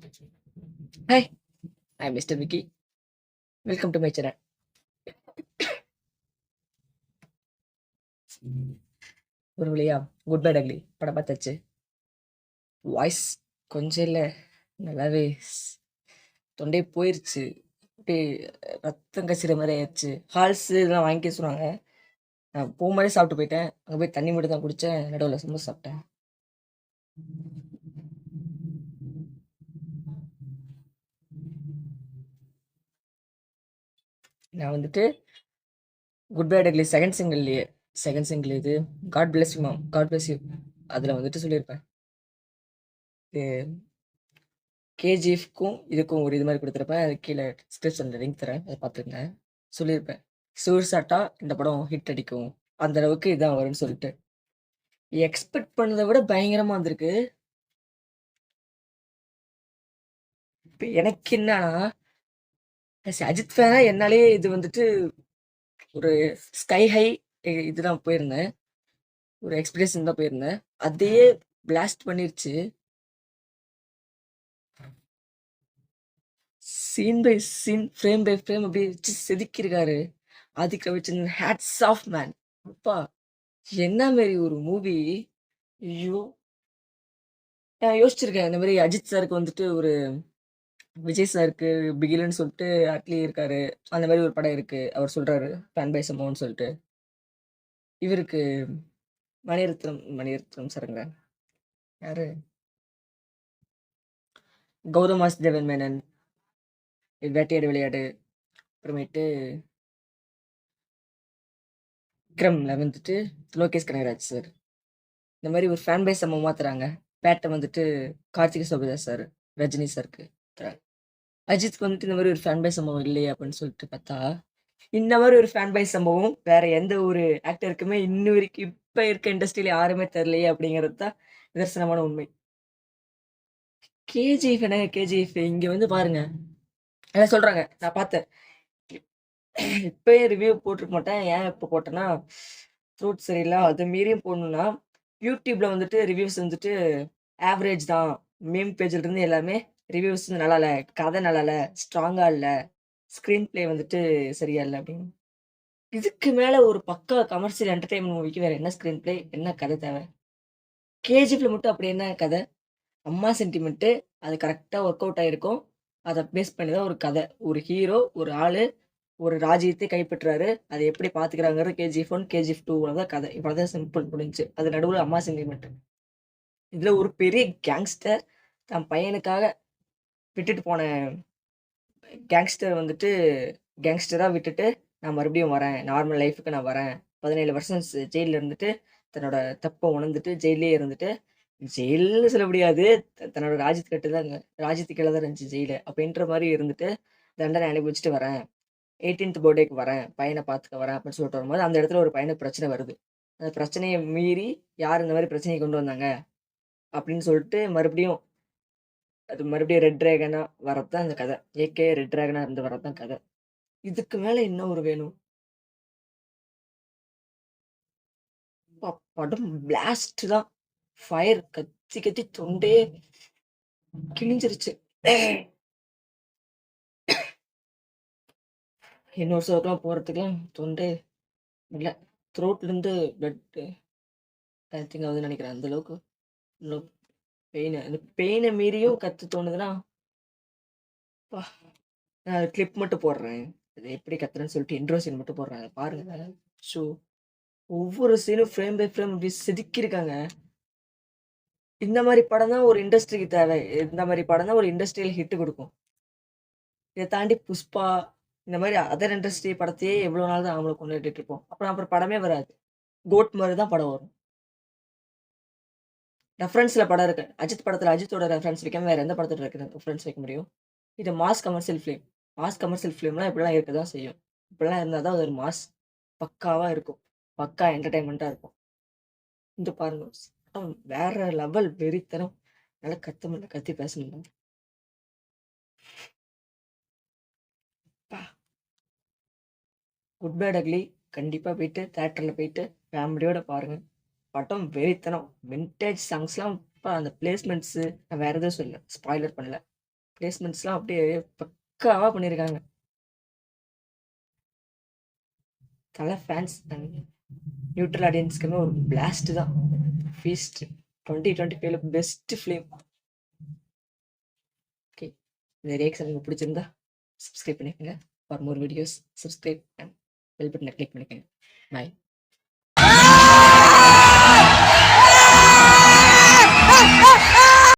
Hi, I'm Mr. Vicky. Welcome to my channel. ஒரு வழியா good bye டக்லி படம் பார்த்தாச்சு. வாய்ஸ் கொஞ்சம் இல்லை, நல்லாவே தொண்டை போயிருச்சு. அப்படியே ரத்தம் கசிற மாதிரி ஆயிடுச்சு. ஹால்ஸ் இதெல்லாம் வாங்கிக்க சொன்னாங்க. நான் போகும்போதே சாப்பிட்டு போயிட்டேன். அங்கே போய் தண்ணி மட்டும் தான் குடித்தேன். நடுவில் சமோசா சாப்பிட்டேன். நான் வந்துட்டு குட் பை டக்லி செகண்ட் சிங்கிள் இது God bless you ma'am, God bless you அதில் வந்துட்டு சொல்லியிருப்பேன். இது கேஜிஎஃப்க்கும் இதுக்கும் ஒரு இது மாதிரி கொடுத்துருப்பேன். அது கீழே டிஸ்கிரிப்ஷனில் லிங்க் தரேன், அதை பார்த்துருங்க. சொல்லியிருப்பேன் சூர்சாட்டா இந்த படம் ஹிட் அடிக்கும், அந்த அளவுக்கு இதான் வரும்னு சொல்லிட்டு. எக்ஸ்பெக்ட் பண்ணதை விட பயங்கரமாக வந்திருக்கு. இப்போ எனக்கு என்னன்னா, அஜித் ஃபேனா என்னாலே இது வந்துட்டு ஒரு ஸ்கை ஹை இதுதான் போயிருந்தேன், ஒரு எக்ஸ்பெக்டேஷன் தான் போயிருந்தேன். அதையே பிளாஸ்ட் பண்ணிருச்சு. Scene by scene, frame by frame அப்படியே வச்சு செதுக்கியிருக்காரு Adhik Ravichandran. Hats off man. அப்பா என்ன மாரி ஒரு மூவி. ஐயோ, நான் யோசிச்சிருக்கேன் இந்த மாதிரி அஜித் சாருக்கு வந்துட்டு ஒரு விஜய் சாருக்கு பிகிலன்னு சொல்லிட்டு அட்லி இருக்காரு, அந்த மாதிரி ஒரு படம் இருக்கு அவர் சொல்றாரு ஃபேன் பை சம்பவம்னு சொல்லிட்டு. இவருக்கு மணிரத்னம் சாருங்க, யாரு, கௌதம் வாசுதேவன் மேனன், வேட்டையாடு விளையாடு, அப்புறமேட்டு விக்ரம்ல வந்துட்டு லோகேஷ் கனகராஜ் சார், இந்த மாதிரி ஒரு ஃபேன் பை சம்பவம் மாத்துறாங்க. பேட்டை வந்துட்டு கார்த்திகை சோபதாஸ் சார், ரஜினி சாருக்கு தராங்க. அஜித்க்கு வந்துட்டு இந்த மாதிரி ஒரு ஃபேன் பை சம்பவம் இல்லையே அப்படின்னு சொல்லிட்டு பார்த்தா, இந்த மாதிரி ஒரு ஃபேன் பை சம்பவம் வேற எந்த ஒரு ஆக்டருக்குமே இன்னும் வரைக்கும் இப்ப இருக்க இண்டஸ்ட்ரியில யாருமே தெரியலையே அப்படிங்கிறது தான் நிதர்சனமான உண்மை. கேஜிஎஃப் என்ன கேஜிஎஃப் இங்க வந்து பாருங்க, அதான் சொல்றாங்க, நான் பார்த்தேன். இப்பயே ரிவ்யூ போட்டிருக்க மாட்டேன். ஏன் இப்போ போட்டேன்னா, த்ரோட் சரியில்லை. அது மீறியும் போடணும்னா யூடியூப்ல வந்துட்டு ரிவ்யூஸ் வந்துட்டு ஆவரேஜ் தான். மீம் பேஜ்ல இருந்து எல்லாமே ரிவ்யூஸ் நல்லா இல்லை, கதை நல்லா இல்லை, ஸ்ட்ராங்கா இல்லை, ஸ்க்ரீன் பிளே வந்துட்டு சரியா இல்லை அப்படின்னு. இதுக்கு மேல ஒரு பக்கா கமர்ஷியல் என்டர்டெயின்மென்ட் மூவிக்கு வேற என்ன ஸ்க்ரீன் பிளே, என்ன கதை தேவை? கேஜிஎஃப்ல மட்டும் அப்படி என்ன கதை? அம்மா சென்டிமென்ட்டு, அது கரெக்ட்டா ஒர்க் அவுட் ஆயிருக்கும். அத பேஸ் பண்ணி தான் ஒரு கதை. ஒரு ஹீரோ, ஒரு ஆளு, ஒரு ராஜ்யத்தை கைப்பற்றுறாரு. அத எப்படி பார்த்துக்கிறாங்கிறது கேஜிஎஃப் 1, கேஜிஎஃப் 2 அவ்வளோதான் கதை. இவ்வளோதான் சிம்பிள் முடிஞ்சுச்சு. அது நடுவுல அம்மா சென்டிமென்ட். இதுல ஒரு பெரிய கேங்ஸ்டர் தன் பையனுக்காக விட்டுட்டு போன கேங்ஸ்டர் வந்துட்டு கேங்ஸ்டரா விட்டுட்டு, நான் மறுபடியும் வரேன். நார்மல் லைஃப்க்கு நான் வரேன். 17 வருஷம் ஜெயில்ல இருந்துட்டு, தன்னோட தப்ப உணர்ந்துட்டு, ஜெயில்லயே இருந்துட்டு, ஜெயில்னு சொல்ல முடியாது. தன்னோட ராஜ்யத்துக்கு கீழ தான் இருந்துச்சு ஜெயிலு. அப்படின்ற மாரி இருந்துட்டு, தண்டனை அனுபவிச்சுட்டு வரேன். 18த் பர்த்டேக்கு வரேன். பையன பார்த்துக்க வரேன் அப்படின்னு சொல்லிட்டு வரும்போது, அந்த இடத்துல ஒரு பையனுக்கு பிரச்சனை வருது. அந்த பிரச்சனைய மீறி, யார் இந்த மாரி பிரச்சனைய கொண்டு வந்தாங்க? அப்படின்னு சொல்லிட்டு மறுபடியும் ரெட் டிராகனா வரது தான் இந்த கதை. ஏகே ரெட் டிராகனா இருந்து வரது தான் கதை. இதுக்கு மேல என்ன ஒரு வேணும்? படம் பிளாஸ்ட் தான். ஃபயர் கத்தி கத்தி தொண்டே கிழிஞ்சிருச்சு. இன்னொரு சோக்கெல்லாம் போறதுக்குலாம் தொண்டே இல்ல. த்ரோட்ல இருந்து பிளட் திங் ஆகுதுன்னு நினைக்கிறேன். அந்த அளவுக்கு பெயின். அந்த பெயினை மீறியும் கத்து தோணுதுன்னா, அப்பா, நான் கிளிப் மட்டும் போடுறேன். அது எப்படி கத்துறேன்னு சொல்லிட்டு இன்ட்ரோ சீன் மட்டும் போடுறேன். அதை பாருங்க. ஷோ ஒவ்வொரு சீனும் ஃப்ரேம் பை ஃப்ரேம் அப்படி செதுக்கியிருக்காங்க. இந்த மாதிரி படம் தான் ஒரு இண்டஸ்ட்ரிக்கு தேவை. இந்த மாதிரி படம் தான் ஒரு இண்டஸ்ட்ரியல் ஹிட் கொடுக்கும். இதை தாண்டி புஷ்பா இந்த மாதிரி அதர் இண்டஸ்ட்ரி படத்தையே எவ்வளோ நாள் தான் அவங்கள கொண்டுட்டு இருப்போம். அப்புறம் படமே வராது. கோட் மாதிரி தான் படம் வரும். ரெஃபரன்ஸ்ல படம் இருக்கு. அஜித் படத்துல அஜித்தோட ரெஃபரன்ஸ் வைக்காம வேற எந்த படத்தோட ரெஃபரன்ஸ் வைக்க முடியும்? இது mass commercial film. Mass commercial ஃபிலிம்லாம் இப்படிலாம் இருக்க தான் செய்யும். இப்படிலாம் இருந்தால் தான் அது ஒரு மாஸ் பக்காவா இருக்கும். பக்கா என்டர்டைன்மெண்ட்டா இருக்கும். இந்த பாருங்க, படம் வேற லெவல் வெறித்தனம். நல்லா கத்த முடியல, கத்தி பேச முடியல. குட் பேட் அக்லி கண்டிப்பா போயிட்டு தியேட்டர்ல போயிட்டு ஃபேமிலியோட பாருங்க. படம் வெறித்தனம். வின்டேஜ் சாங்ஸ்லாம் அந்த பிளேஸ்மெண்ட்ஸு, நான் வேற எதுவும் சொல்லல. ஸ்பாய்லர் பண்ணல. பிளேஸ்மெண்ட்ஸ்லாம் அப்படியே பக்காவா பண்ணியிருக்காங்க. தல ஃபேன்ஸ் அண்ட் நியூட்ரல் ஆடியன்ஸ்க்குமே ஒரு பிளாஸ்ட் தான். ஃபீஸ்ட் 2025ல பெஸ்ட் ஃபிலிம். ஓகே, இந்த ரியாக்ஷன் உங்களுக்கு பிடிச்சிருந்தா சப்ஸ்கிரைப் பண்ணிக்கோங்க. For more videos subscribe and bell பட்டனை கிளிக் பண்ணிக்கோங்க. பாய்.